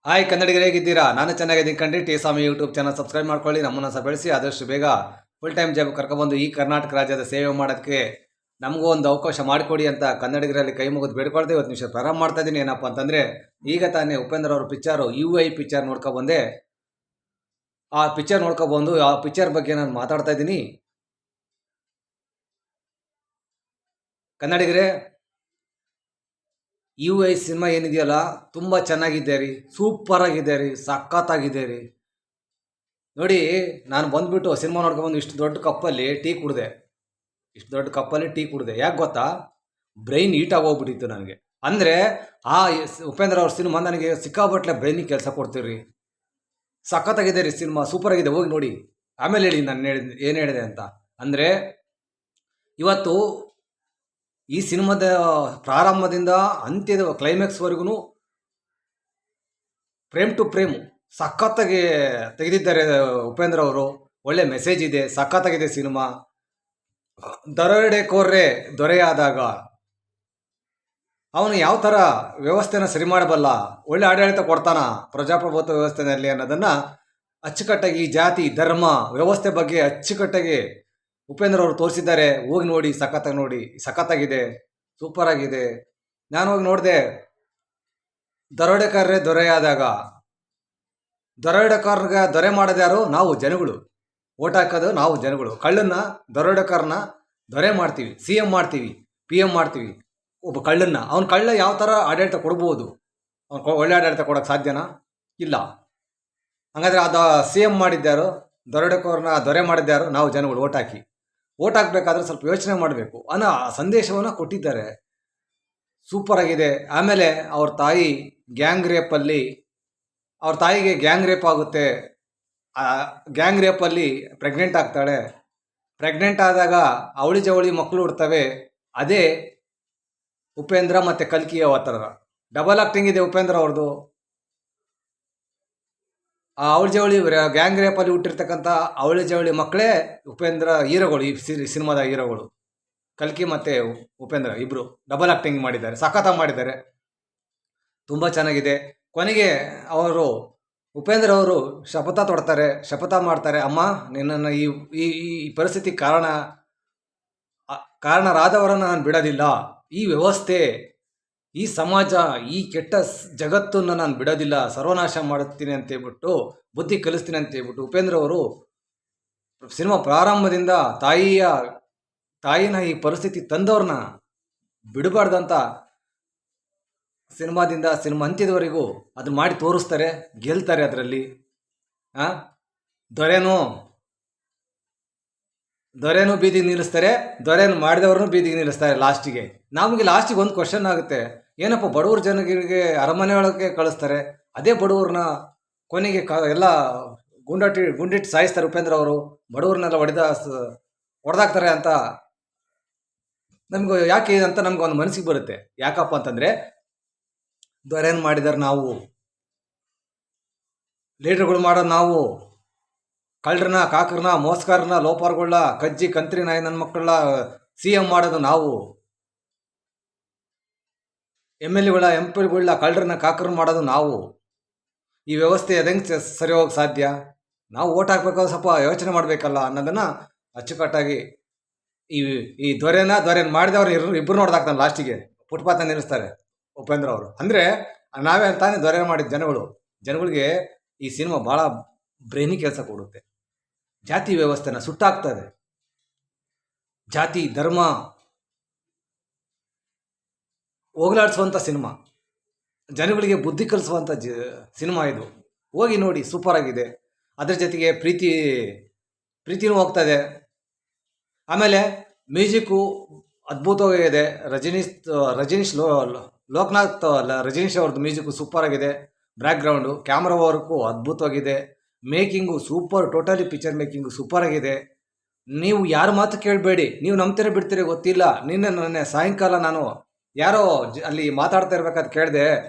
Hi ಕನ್ನಡಿಗರು ಹೇಗಿದ್ದೀರಾ? ನಾನು ಚೆನ್ನಾಗಿದ್ದೀನಿ ಕಣ್ರಿ. ಟಿ ಸ್ವಾಮಿ ಯೂಟ್ಯೂಬ್ ಚಾನಲ್ ಸಬ್ಸ್ಕ್ರೈಬ್ ಮಾಡ್ಕೊಳ್ಳಿ. ನಮ್ಮನ್ನು ಸಹ ಬೆಳೆಸಿ ಆದಷ್ಟು ಬೇಗ ಫುಲ್ ಟೈಮ್ ಜಾಬ್ ಕರ್ಕೊಬಂದು ಈ ಕರ್ನಾಟಕ ರಾಜ್ಯದ ಸೇವೆ ಮಾಡೋದಕ್ಕೆ ನಮಗೂ ಒಂದು ಅವಕಾಶ ಮಾಡಿಕೊಡಿ ಅಂತ ಕನ್ನಡಿಗರಲ್ಲಿ ಕೈ ಮುಗಿದು ಬೇಡ್ಕೊಳ್ತೇವೆ. ಇವತ್ತು ನಿಮಿಷ ಪ್ರಾರಂಭ ಮಾಡ್ತಾ ಇದ್ದೀನಿ. ಏನಪ್ಪ ಅಂತಂದರೆ, ಈಗ ತಾನೇ ಉಪೇಂದ್ರ ಅವ್ರ ಪಿಕ್ಚರು UI ಪಿಕ್ಚರ್ ನೋಡ್ಕೊಬಂದೆ. ಆ ಪಿಕ್ಚರ್ ನೋಡ್ಕೊಬಂದು ಆ ಪಿಕ್ಚರ್ ಬಗ್ಗೆ ನಾನು ಮಾತಾಡ್ತಾ ಇದ್ದೀನಿ. ಕನ್ನಡಿಗರೇ, UI ಸಿನಿಮಾ ಏನಿದೆಯಲ್ಲ, ತುಂಬ ಚೆನ್ನಾಗಿದೆ ರೀ, ಸೂಪರ್ ಆಗಿದೆ ರೀ, ಸಖತ್ತಾಗಿದೆ ರೀ. ನೋಡಿ, ನಾನು ಬಂದುಬಿಟ್ಟು ಸಿನಿಮಾ ನೋಡ್ಕೊಬಂದು ಇಷ್ಟು ದೊಡ್ಡ ಕಪ್ಪಲ್ಲಿ ಟೀ ಕುಡಿದೆ. ಯಾಕೆ ಗೊತ್ತಾ? ಬ್ರೈನ್ ಹೀಟ್ ಆಗೋಗ್ಬಿಟ್ಟಿತ್ತು ನನಗೆ. ಅಂದರೆ ಆ ಉಪೇಂದ್ರ ಅವ್ರ ಸಿನಿಮಾ ನನಗೆ ಸಿಕ್ಕಾಬಟ್ಲೆ ಬ್ರೈನಿಗೆ ಕೆಲಸ ಕೊಡ್ತೀರಿ. ಸಖತ್ತಾಗಿದೆ ರೀ ಸಿನಿಮಾ, ಸೂಪರ್ ಆಗಿದೆ, ಹೋಗಿ ನೋಡಿ. ಆಮೇಲೆ ಹೇಳಿ ನಾನು ಏನು ಹೇಳಿದೆ ಅಂತ. ಅಂದರೆ ಇವತ್ತು ಈ ಸಿನಿಮಾದ ಪ್ರಾರಂಭದಿಂದ ಅಂತ್ಯದ ಕ್ಲೈಮ್ಯಾಕ್ಸ್ವರೆಗೂ ಫ್ರೇಮ್ ಟು ಫ್ರೇಮ್ ಸಖತ್ತಾಗಿ ತೆಗೆದಿದ್ದಾರೆ ಉಪೇಂದ್ರ ಅವರು. ಒಳ್ಳೆ ಮೆಸೇಜ್ ಇದೆ, ಸಖತ್ತಾಗಿದೆ ಸಿನಿಮಾ. ದರೋಡೆಕೋರ್ರೆ ದೊರೆಯಾದಾಗ ಅವನು ಯಾವ ಥರ ವ್ಯವಸ್ಥೆನ ಸರಿ ಮಾಡಬಲ್ಲ, ಒಳ್ಳೆ ಆಡಳಿತ ಕೊಡ್ತಾನ ಪ್ರಜಾಪ್ರಭುತ್ವ ವ್ಯವಸ್ಥೆಯಲ್ಲಿ ಅನ್ನೋದನ್ನು ಅಚ್ಚುಕಟ್ಟಾಗಿ ಈ ಜಾತಿ ಧರ್ಮ ವ್ಯವಸ್ಥೆ ಬಗ್ಗೆ ಅಚ್ಚುಕಟ್ಟಾಗಿ ಉಪೇಂದ್ರ ಅವರು ತೋರಿಸಿದ್ದಾರೆ. ಹೋಗಿ ನೋಡಿ, ಸಖತ್ತಾಗಿದೆ, ಸೂಪರ್ ಆಗಿದೆ. ನಾನು ಹೋಗಿ ನೋಡಿದೆ. ದರೋಡೆಕಾರರೇ ದೊರೆಯಾದಾಗ, ದರೋಡೆಕಾರರಿಗೆ ದೊರೆ ಮಾಡೋದು ಯಾರು? ನಾವು ಜನಗಳು. ಓಟ್ ಹಾಕೋದು ನಾವು ಜನಗಳು. ಕಳ್ಳನ್ನ, ದರೋಡೆಕಾರನ ದೊರೆ ಮಾಡ್ತೀವಿ, CM ಮಾಡ್ತೀವಿ, PM ಮಾಡ್ತೀವಿ. ಒಬ್ಬ ಕಳ್ಳನ್ನ, ಅವ್ನು ಕಳ್ಳ ಯಾವ ಥರ ಆಡಳಿತ ಕೊಡ್ಬೋದು? ಅವ್ನು ಒಳ್ಳೆ ಆಡಳಿತ ಕೊಡೋಕ್ಕೆ ಸಾಧ್ಯನಾ? ಇಲ್ಲ. ಹಾಗಾದರೆ ಅದು CM ಮಾಡಿದ್ದಾರು, ದರೋಡೆಕೋರನ್ನ ದೊರೆ ಮಾಡಿದ್ದಾರು ನಾವು ಜನಗಳು. ಓಟ್ ಹಾಕಬೇಕಾದ್ರೆ ಸ್ವಲ್ಪ ಯೋಚನೆ ಮಾಡಬೇಕು ಅನ್ನೋ ಸಂದೇಶವನ್ನು ಕೊಟ್ಟಿದ್ದಾರೆ. ಸೂಪರ್ ಆಗಿದೆ. ಆಮೇಲೆ ಅವ್ರ ತಾಯಿ ಅವ್ರ ತಾಯಿಗೆ ಗ್ಯಾಂಗ್ ರೇಪ್ ಆಗುತ್ತೆ. ಗ್ಯಾಂಗ್ ರೇಪಲ್ಲಿ ಪ್ರೆಗ್ನೆಂಟ್ ಆಗ್ತಾಳೆ. ಪ್ರೆಗ್ನೆಂಟ್ ಆದಾಗ ಅವಳಿ ಜವಳಿ ಮಕ್ಕಳು ಹುಡ್ತವೆ. ಅದೇ ಉಪೇಂದ್ರ ಮತ್ತು ಕಲ್ಕಿ ಅವತಾರ. ಡಬಲ್ ಆಕ್ಟಿಂಗ್ ಇದೆ ಉಪೇಂದ್ರ ಅವ್ರದ್ದು. ಆ ಅವಳಿ ಜವಳಿ ಗ್ಯಾಂಗ್ ರೇಪಲ್ಲಿ ಹುಟ್ಟಿರ್ತಕ್ಕಂಥ ಅವಳಿ ಜವಳಿ ಮಕ್ಕಳೇ ಉಪೇಂದ್ರ ಹೀರೋಗಳು. ಈ ಸಿನಿಮಾದ ಹೀರೋಗಳು ಕಲ್ಕಿ ಮತ್ತು ಉಪೇಂದ್ರ ಇಬ್ಬರು ಡಬಲ್ ಆಕ್ಟಿಂಗ್ ಮಾಡಿದ್ದಾರೆ, ಸಖತ್ತಾಗಿ ಮಾಡಿದ್ದಾರೆ, ತುಂಬ ಚೆನ್ನಾಗಿದೆ. ಕೊನೆಗೆ ಅವರು ಉಪೇಂದ್ರ ಅವರು ಶಪಥ ಮಾಡ್ತಾರೆ. ಅಮ್ಮ, ನಿನ್ನನ್ನು ಈ ಪರಿಸ್ಥಿತಿ ಕಾರಣರಾದವರನ್ನು ನಾನು ಬಿಡೋದಿಲ್ಲ. ಈ ವ್ಯವಸ್ಥೆ, ಈ ಸಮಾಜ, ಈ ಕೆಟ್ಟ ಜಗತ್ತನ್ನು ನಾನು ಬಿಡೋದಿಲ್ಲ, ಸರ್ವನಾಶ ಮಾಡುತ್ತೀನಿ ಅಂತೇಳ್ಬಿಟ್ಟು, ಬುದ್ಧಿ ಕಲಿಸ್ತೀನಿ ಅಂತೇಳ್ಬಿಟ್ಟು ಉಪೇಂದ್ರ ಅವರು ಸಿನಿಮಾ ಪ್ರಾರಂಭದಿಂದ ತಾಯಿನ ಈ ಪರಿಸ್ಥಿತಿ ತಂದವ್ರನ್ನ ಬಿಡಬಾರ್ದಂತ ಸಿನಿಮಾ ಅಂತ್ಯದವರೆಗೂ ಅದನ್ನ ಮಾಡಿ ತೋರಿಸ್ತಾರೆ, ಗೆಲ್ತಾರೆ ಅದರಲ್ಲಿ. ದೊರೆನೂ ಬೀದಿಗೆ ನಿಲ್ಲಿಸ್ತಾರೆ, ದೊರೆಯನ್ನು ಮಾಡಿದವ್ರನ್ನೂ ಬೀದಿಗೆ ನಿಲ್ಲಿಸ್ತಾರೆ ಲಾಸ್ಟಿಗೆ. ನಮಗೆ ಲಾಸ್ಟಿಗೆ ಒಂದು ಕ್ವಶನ್ ಆಗುತ್ತೆ, ಏನಪ್ಪ ಬಡವ್ರ ಜನಗಳಿಗೆ ಅರಮನೆ ಒಳಗೆ ಕಳಿಸ್ತಾರೆ, ಅದೇ ಬಡವ್ರನ್ನ ಕೊನೆಗೆ ಎಲ್ಲ ಗುಂಡಿಟ್ಟು ಸಾಯಿಸ್ತಾರೆ ಉಪೇಂದ್ರ ಅವರು. ಬಡವ್ರನ್ನೆಲ್ಲ ಹೊಡೆದಾಕ್ತಾರೆ ಅಂತ ನಮಗೂ ಯಾಕೆ ಅಂತ ನಮ್ಗೆ ಒಂದು ಮನಸ್ಸಿಗೆ ಬರುತ್ತೆ. ಯಾಕಪ್ಪ ಅಂತಂದರೆ, ದೊರೆಯನ್ನು ಮಾಡಿದಾರೆ ನಾವು, ಲೀಡರ್ಗಳು ಮಾಡೋದು ನಾವು, ಕಳ್ಳರನ್ನ, ಕಾಕರನ್ನ, ಮೋಸ್ಕಾರನ್ನ, ಲೋಪಾರ್ಗಳನ್ನ, ಕಜ್ಜಿ ಕಂತ್ರಿ ನಾಯಿ ನನ್ನ ಮಕ್ಕಳನ್ನ CM ಮಾಡೋದು ನಾವು, MLAಗಳ MP ಕಳ್ಳರನ್ನ, ಕಾಕರನ್ನ ಮಾಡೋದು ನಾವು. ಈ ವ್ಯವಸ್ಥೆ ಅದಂಗೆ ಸರಿ ಹೋಗಕ್ಕೆ ಸಾಧ್ಯ? ನಾವು ಓಟ್ ಹಾಕ್ಬೇಕಾದ್ರೆ ಸ್ವಲ್ಪ ಯೋಚನೆ ಮಾಡಬೇಕಲ್ಲ ಅನ್ನೋದನ್ನು ಅಚ್ಚುಕಟ್ಟಾಗಿ ಈ ದೊರೆನ ಮಾಡಿದವ್ರು ಇಬ್ಬರು ನೋಡ್ದಾಕ್ತಾನೆ ಲಾಸ್ಟಿಗೆ ಫುಟ್ಪಾತ್ನ ನಿಲ್ಲಿಸ್ತಾರೆ ಉಪೇಂದ್ರ ಅವರು. ಅಂದರೆ ನಾವೇ ತಾನೇ ದೊರೆ ಮಾಡಿದ ಜನಗಳಿಗೆ ಈ ಸಿನಿಮಾ ಭಾಳ ಬ್ರೈನಿ ಕೆಲಸ ಕೊಡುತ್ತೆ. ಜಾತಿ ವ್ಯವಸ್ಥೆನ ಸುಟ್ಟಾಕ್ತದೆ. ಜಾತಿ ಧರ್ಮ ಹೋಗಲಾಡಿಸುವಂಥ ಸಿನಿಮಾ, ಜನಗಳಿಗೆ ಬುದ್ಧಿ ಕಲಿಸುವಂಥ ಸಿನಿಮಾ ಇದು. ಹೋಗಿ ನೋಡಿ, ಸೂಪರ್ ಆಗಿದೆ. ಅದ್ರ ಜೊತೆಗೆ ಪ್ರೀತಿನೂ ಹೋಗ್ತದೆ. ಆಮೇಲೆ ಮ್ಯೂಸಿಕ್ಕು ಅದ್ಭುತವಾಗಿದೆ. ರಜನೀಶ್ ಅವ್ರದ್ದು ಮ್ಯೂಸಿಕ್ಕು ಸೂಪರ್ ಆಗಿದೆ. ಬ್ಯಾಕ್ಗ್ರೌಂಡು, ಕ್ಯಾಮ್ರಾ ವರ್ಕು ಅದ್ಭುತವಾಗಿದೆ. Making super, totally picture making super ಆಗಿದೆ. ನೀವು ಯಾರ ಮಾತು ಕೇಳಬೇಡಿ, ನೀವು ನಂಬ್ತೀರ ಬಿಡ್ತೀರಿ ಗೊತ್ತಿಲ್ಲ. ನಿನ್ನೆ ಸಾಯಂಕಾಲ ನಾನು ಯಾರೋ ಅಲ್ಲಿ ಮಾತಾಡ್ತಾ ಇರ್ಬೇಕಾದ್ ಕೇಳಿದೆ,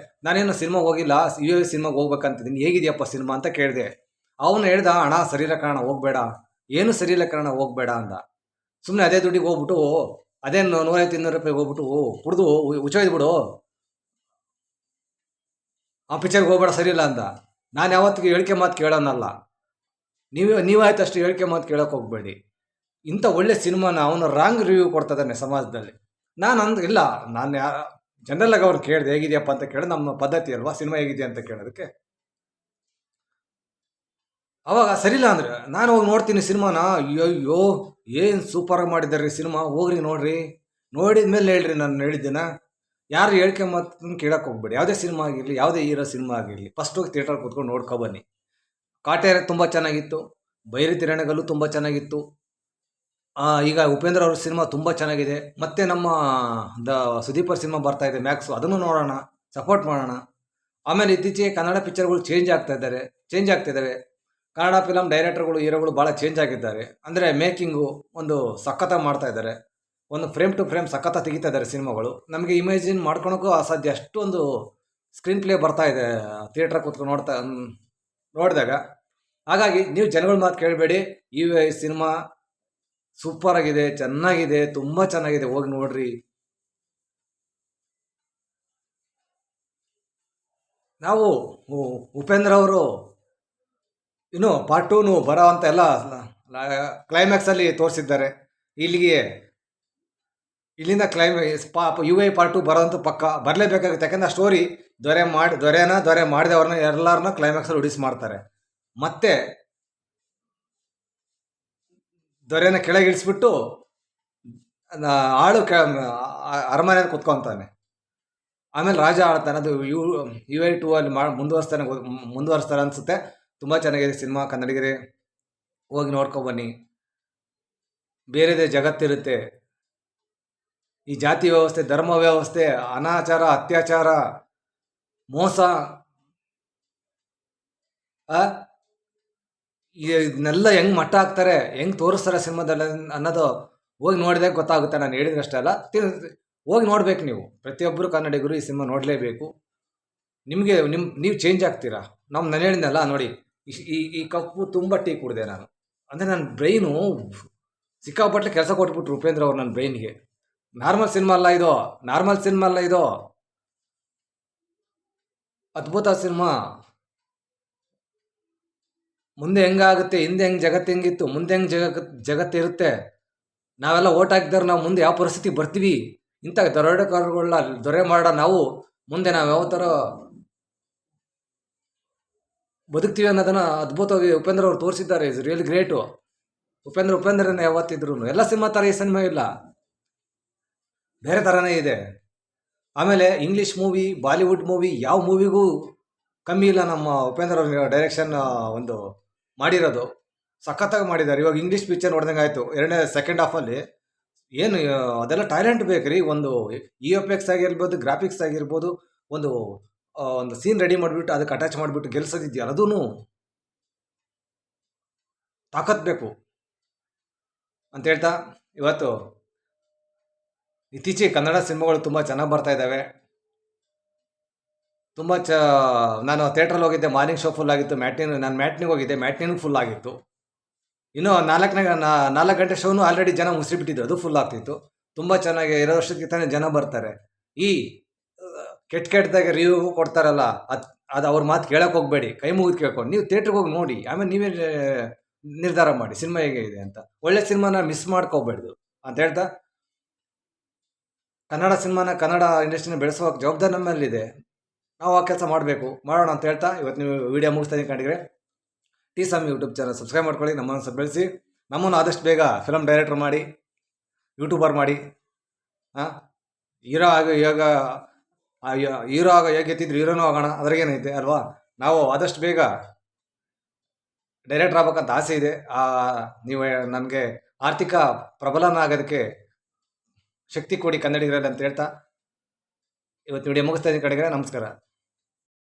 ನಾನೇನು ಸಿನಿಮಾಗೆ ಹೋಗಿಲ್ಲ, UI ಸಿನಿಮಾಗೆ ಹೋಗ್ಬೇಕಂತಿದ್ದೀನಿ, ಹೇಗಿದೆಯಪ್ಪ ಸಿನಿಮಾ ಅಂತ ಕೇಳಿದೆ. ಅವನು ಹೇಳ್ದ, ಅಣ್ಣ ಸರಿಯಿಲ್ಲ ಕಾರಣ ಹೋಗಬೇಡ, ಏನು ಸರಿಯಿಲ್ಲ ಕಾರಣ ಹೋಗಬೇಡ ಅಂದ. ಸುಮ್ಮನೆ ಅದೇ ದುಡ್ಡಿಗೆ ಹೋಗ್ಬಿಟ್ಟು, ಅದೇನು 150-200 ರೂಪಾಯಿಗೆ ಹೋಗ್ಬಿಟ್ಟು ಕುಡಿದು ಹುಚ್ಚೋಯ್ದುಬಿಡು, ಆ ಪಿಕ್ಚರ್ಗೆ ಹೋಗ್ಬೇಡ ಸರಿ ಇಲ್ಲ ಅಂತ. ನಾನು ಯಾವತ್ತಿಗೆ ಹೇಳಿಕೆ ಮಾತು ಕೇಳೋನಲ್ಲ. ನೀವಾಯ್ತು ಅಷ್ಟು ಹೇಳಿಕೆ ಮಾತು ಕೇಳೋಕೆ ಹೋಗಬೇಡಿ. ಇಂಥ ಒಳ್ಳೆ ಸಿನಿಮಾನ ಅವನು ರಾಂಗ್ ರಿವ್ಯೂ ಕೊಡ್ತಾ ಇದ್ದಾನೆ ಸಮಾಜದಲ್ಲಿ. ಇಲ್ಲ, ನಾನು ಜನರಲ್ಲಾಗಿ ಅವ್ರು ಕೇಳಿದೆ ಹೇಗಿದೆಯಪ್ಪ ಅಂತ ಕೇಳಿ, ನಮ್ಮ ಪದ್ಧತಿ ಅಲ್ವಾ ಸಿನಿಮಾ ಹೇಗಿದೆ ಅಂತ ಕೇಳೋದಕ್ಕೆ. ಅವಾಗ ಸರಿಯಿಲ್ಲ ಅಂದರೆ ನಾನು ಹೋಗಿ ನೋಡ್ತೀನಿ ಸಿನಿಮಾನ. ಅಯ್ಯೋ ಏನು ಸೂಪರಾಗಿ ಮಾಡಿದ್ದಾರೆ ರೀ ಸಿನಿಮಾ, ಹೋಗ್ರಿ ನೋಡ್ರಿ, ನೋಡಿದ ಮೇಲೆ ಹೇಳ್ರಿ ನಾನು ಹೇಳಿದ್ದೀನ. ಯಾರು ಹೇಳಿಕೆ ಮಾತನ್ನು ಕೇಳಕ್ಕೆ ಹೋಗ್ಬೇಡಿ. ಯಾವುದೇ ಸಿನಿಮಾ ಆಗಿರಲಿ, ಯಾವುದೇ ಹೀರೋ ಸಿನಿಮಾ ಆಗಿರಲಿ, ಫಸ್ಟ್ ಹೋಗಿ ಥಿಯೇಟರ್ ಕೂತ್ಕೊಂಡು ನೋಡ್ಕೊಬನ್ನಿ. ಕಾಟೇರ ತುಂಬ ಚೆನ್ನಾಗಿತ್ತು, ಬೈರಿ ತಿರಣಗಲ್ಲು ತುಂಬ ಚೆನ್ನಾಗಿತ್ತು. ಈಗ ಉಪೇಂದ್ರ ಅವ್ರ ಸಿನಿಮಾ ತುಂಬ ಚೆನ್ನಾಗಿದೆ. ಮತ್ತು ನಮ್ಮ ಸುದೀಪರ್ ಸಿನಿಮಾ ಬರ್ತಾ ಇದೆ ಮ್ಯಾಕ್ಸು, ಅದನ್ನು ನೋಡೋಣ, ಸಪೋರ್ಟ್ ಮಾಡೋಣ. ಆಮೇಲೆ ಇತ್ತೀಚೆಗೆ ಕನ್ನಡ ಪಿಕ್ಚರ್ಗಳು ಚೇಂಜ್ ಆಗ್ತಿದ್ದಾವೆ. ಕನ್ನಡ ಫಿಲಮ್ ಡೈರೆಕ್ಟರ್ಗಳು, ಹೀರೋಗಳು ಭಾಳ ಚೇಂಜ್ ಆಗಿದ್ದಾರೆ. ಅಂದರೆ ಮೇಕಿಂಗು ಒಂದು ಸಖತ್ತಾಗಿ ಮಾಡ್ತಾ ಇದ್ದಾರೆ. ಒಂದು ಫ್ರೇಮ್ ಟು ಫ್ರೇಮ್ ಸಖತ್ತಾಗಿ ತೆಗಿತಾ ಇದ್ದಾರೆ ಸಿನಿಮಾಗಳು. ನಮಗೆ ಇಮ್ಯಾಜಿನ್ ಮಾಡ್ಕೊಳಕ್ಕೂ ಅಸಾಧ್ಯ, ಅಷ್ಟೊಂದು ಸ್ಕ್ರೀನ್ ಪ್ಲೇ ಬರ್ತಾ ಇದೆ ಥಿಯೇಟ್ರ್ ಕೂತ್ಕೊಂಡು ನೋಡಿದಾಗ. ಹಾಗಾಗಿ ನೀವು ಜನಗಳ ಮಾತು ಕೇಳಬೇಡಿ. ಈ ಸಿನಿಮಾ ಸೂಪರಾಗಿದೆ, ಚೆನ್ನಾಗಿದೆ, ತುಂಬ ಚೆನ್ನಾಗಿದೆ, ಹೋಗಿ ನೋಡ್ರಿ. ನಾವು ಉಪೇಂದ್ರ ಅವರು ಇನ್ನು ಪಾರ್ಟ್ 2 ಬರೋ ಅಂತ ಎಲ್ಲ ಕ್ಲೈಮ್ಯಾಕ್ಸಲ್ಲಿ ತೋರಿಸಿದ್ದಾರೆ. ಇಲ್ಲಿಂದ UI ಪಾರ್ಟ್ 2 ಬರೋಂತೂ ಪಕ್ಕ ಬರಲೇಬೇಕಾಗುತ್ತೆ. ಯಾಕೆಂದರೆ ಆ ಸ್ಟೋರಿ ದೊರೆ ಮಾಡಿದವ್ರನ್ನ ಎಲ್ಲರನ್ನ ಕ್ಲೈಮ್ಯಾಕ್ಸಲ್ಲಿ ಉಡಿಸಿ ಮಾಡ್ತಾರೆ. ಮತ್ತೆ ದೊರೆನ ಕೆಳಗಿಳಿಸ್ಬಿಟ್ಟು ಆಳು ಅರಮನೆಯಲ್ಲಿ ಕುತ್ಕೊತಾನೆ. ಆಮೇಲೆ ರಾಜ ಆಳ್ತಾನೆ. ಅದು UI 2 ಅಲ್ಲಿ ಮುಂದುವರಿಸ್ತಾರೆ ಅನಿಸುತ್ತೆ. ತುಂಬ ಚೆನ್ನಾಗಿದೆ ಸಿನಿಮಾ. ಕನ್ನಡಿಗರೇ ಹೋಗಿ ನೋಡ್ಕೊಬನ್ನಿ. ಬೇರೆದೇ ಜಗತ್ತಿರುತ್ತೆ. ಈ ಜಾತಿ ವ್ಯವಸ್ಥೆ, ಧರ್ಮ ವ್ಯವಸ್ಥೆ, ಅನಾಚಾರ, ಅತ್ಯಾಚಾರ, ಮೋಸ, ಇದನ್ನೆಲ್ಲ ಹೆಂಗೆ ಮಟ್ಟ ಹಾಕ್ತಾರೆ, ಹೆಂಗೆ ತೋರಿಸ್ತಾರೆ ಸಿನಿಮಾದಲ್ಲಿ ಅನ್ನೋದು ಹೋಗಿ ನೋಡಿದಾಗ ಗೊತ್ತಾಗುತ್ತೆ. ನಾನು ಹೇಳಿದ್ರಷ್ಟೇ ಅಲ್ಲ, ಹೋಗಿ ನೋಡ್ಬೇಕು ನೀವು. ಪ್ರತಿಯೊಬ್ಬರು ಕನ್ನಡಿಗರು ಈ ಸಿನಿಮಾ ನೋಡಲೇಬೇಕು. ನೀವು ಚೇಂಜ್ ಆಗ್ತೀರಾ. ನಾನು ಹೇಳಿದ್ನಲ್ಲ ನೋಡಿ, ಈ ಕಪ್ಪು ತುಂಬ ಟೀ ಕುಡಿದೆ ನಾನು. ಅಂದರೆ ನನ್ನ ಬ್ರೈನು ಸಿಕ್ಕಾಪಟ್ಟೆ ಕೆಲಸ ಕೊಟ್ಬಿಟ್ರು ಉಪೇಂದ್ರ ಅವ್ರು ನನ್ನ ಬ್ರೈನ್ಗೆ. ನಾರ್ಮಲ್ ಸಿನಿಮಾ ಅಲ್ಲ ಇದು, ಅದ್ಭುತ ಸಿನಿಮಾ. ಮುಂದೆ ಹೆಂಗಾಗುತ್ತೆ, ಹಿಂದೆ ಜಗತ್ತು ಹೆಂಗಿತ್ತು, ಮುಂದೆ ಜಗತ್ತಿರುತ್ತೆ. ನಾವೆಲ್ಲ ಓಟ್ ಹಾಕಿದ್ರೆ ನಾವು ಮುಂದೆ ಯಾವ ಪರಿಸ್ಥಿತಿ ಬರ್ತೀವಿ, ಇಂಥ ದರೋಡೆಕೋರಗಳನ್ನ ದೊರೆ ಮಾಡೋ ನಾವು ಮುಂದೆ ನಾವು ಯಾವ ಥರ ಬದುಕ್ತೀವಿ ಅನ್ನೋದನ್ನು ಅದ್ಭುತವಾಗಿ ಉಪೇಂದ್ರ ಅವರು ತೋರಿಸಿದ್ದಾರೆ. Is really great. ಉಪೇಂದ್ರನ ಯಾವತ್ತಿದ್ರು ಎಲ್ಲ ಸಿನಿಮಾ ಥರ ಈ ಸಿನಿಮಾ ಇಲ್ಲ, ಬೇರೆ ಥರನೇ ಇದೆ. ಆಮೇಲೆ ಇಂಗ್ಲೀಷ್ ಮೂವಿ, ಬಾಲಿವುಡ್ ಮೂವಿ, ಯಾವ ಮೂವಿಗೂ ಕಮ್ಮಿ ಇಲ್ಲ ನಮ್ಮ ಉಪೇಂದ್ರ ಅವ್ರ ಡೈರೆಕ್ಷನ್ ಒಂದು ಮಾಡಿರೋದು. ಸಖತ್ತಾಗಿ ಮಾಡಿದ್ದಾರೆ. ಇವಾಗ ಇಂಗ್ಲೀಷ್ ಪಿಕ್ಚರ್ ನೋಡ್ದಂಗೆ ಆಯಿತು. ಸೆಕೆಂಡ್ ಹಾಫಲ್ಲಿ ಏನು ಅದೆಲ್ಲ ಟ್ಯಾಲೆಂಟ್ ಬೇಕು ರೀ. ಒಂದು EFX ಆಗಿರ್ಬೋದು, ಗ್ರಾಫಿಕ್ಸ್ ಆಗಿರ್ಬೋದು, ಒಂದು ಸೀನ್ ರೆಡಿ ಮಾಡಿಬಿಟ್ಟು ಅದಕ್ಕೆ ಅಟ್ಯಾಚ್ ಮಾಡಿಬಿಟ್ಟು ಗೆಲ್ಸೋದಿದೆಯಲ್ಲ, ಅದೂ ತಾಕತ್ ಬೇಕು ಅಂತ ಹೇಳ್ತಾ, ಇವತ್ತು ಇತ್ತೀಚೆಗೆ ಕನ್ನಡ ಸಿನಿಮಾಗಳು ತುಂಬ ಚೆನ್ನಾಗಿ ಬರ್ತಾ ಇದ್ದಾವೆ. ನಾನು ಥಿಯೇಟ್ರಲ್ಲಿ ಹೋಗಿದ್ದೆ, ಮಾರ್ನಿಂಗ್ ಶೋ ಫುಲ್ ಆಗಿತ್ತು. ನಾನು ಮ್ಯಾಟ್ನಿಗೆ ಹೋಗಿದ್ದೆ, ಮ್ಯಾಟ್ನಿನೂ ಫುಲ್ ಆಗಿತ್ತು. ಇನ್ನು 4 ಗಂಟೆ ಶೋನು ಆಲ್ರೆಡಿ ಜನ ಮುಗಿಸಿಬಿಟ್ಟಿದ್ರು, ಅದು ಫುಲ್ ಆಗ್ತಿತ್ತು. ತುಂಬ ಚೆನ್ನಾಗಿ 2 ವರ್ಷಕ್ಕೆ ತಾನೇ ಜನ ಬರ್ತಾರೆ. ಈ ಕೆಟ್ಟದಾಗಿ ರಿವ್ಯೂ ಕೊಡ್ತಾರಲ್ಲ, ಅದು ಅವ್ರ ಮಾತು ಕೇಳಕ್ಕೆ ಹೋಗಬೇಡಿ. ಕೈ ಮುಗಿದು ಕೇಳ್ಕೊಂಡು ನೀವು ಥಿಯೇಟ್ರಿಗೆ ಹೋಗಿ ನೋಡಿ, ಆಮೇಲೆ ನೀವೇ ನಿರ್ಧಾರ ಮಾಡಿ ಸಿನಿಮಾ ಹೇಗೆ ಇದೆ ಅಂತ. ಒಳ್ಳೆ ಸಿನಿಮಾನ ಮಿಸ್ ಮಾಡ್ಕೋಬೇಡ್ದು ಅಂತ ಹೇಳ್ತಾ, ಕನ್ನಡ ಸಿನಿಮಾನ, ಕನ್ನಡ ಇಂಡಸ್ಟ್ರಿನ ಬೆಳೆಸುವ ಜವಾಬ್ದಾರಿ ನಮ್ಮಲ್ಲಿದೆ. ನಾವು ಆ ಕೆಲಸ ಮಾಡೋಣ ಅಂತ ಹೇಳ್ತಾ ಇವತ್ತು ನೀವು ವಿಡಿಯೋ ಮುಗಿಸ್ತಾ ಕಂಡಿದ್ರೆ TSAM ಯೂಟ್ಯೂಬ್ ಚಾನಲ್ ಸಬ್ಸ್ಕ್ರೈಬ್ ಮಾಡ್ಕೊಳ್ಳಿ. ನಮ್ಮನ್ನು ಬೆಳೆಸಿ, ನಮ್ಮನ್ನು ಆದಷ್ಟು ಬೇಗ ಫಿಲಮ್ ಡೈರೆಕ್ಟರ್ ಮಾಡಿ, ಯೂಟ್ಯೂಬರ್ ಮಾಡಿ. ಹೀರೋ ಆಗ ಹೇಗೆತ್ತಿದ್ರು ಹೀರೋನೂ ಆಗೋಣ, ಅದ್ರಾಗೇನೈತೆ ಅಲ್ವಾ. ನಾವು ಆದಷ್ಟು ಬೇಗ ಡೈರೆಕ್ಟರ್ ಆಗ್ಬೇಕಂತ ಆಸೆ ಇದೆ. ನೀವು ನನಗೆ ಆರ್ಥಿಕ ಪ್ರಬಲನ ಆಗೋದಕ್ಕೆ ಶಕ್ತಿ ಕೊಡಿ ಕನ್ನಡಿಗರಲ್ಲಿ ಅಂತ ಹೇಳ್ತಾ ಇವತ್ತು ವಿಡಿಯೋ ಮುಗಿಸ್ತಾ ಇದ್ದೀನಿ ಕಡೆಗೆ. ನಮಸ್ಕಾರ.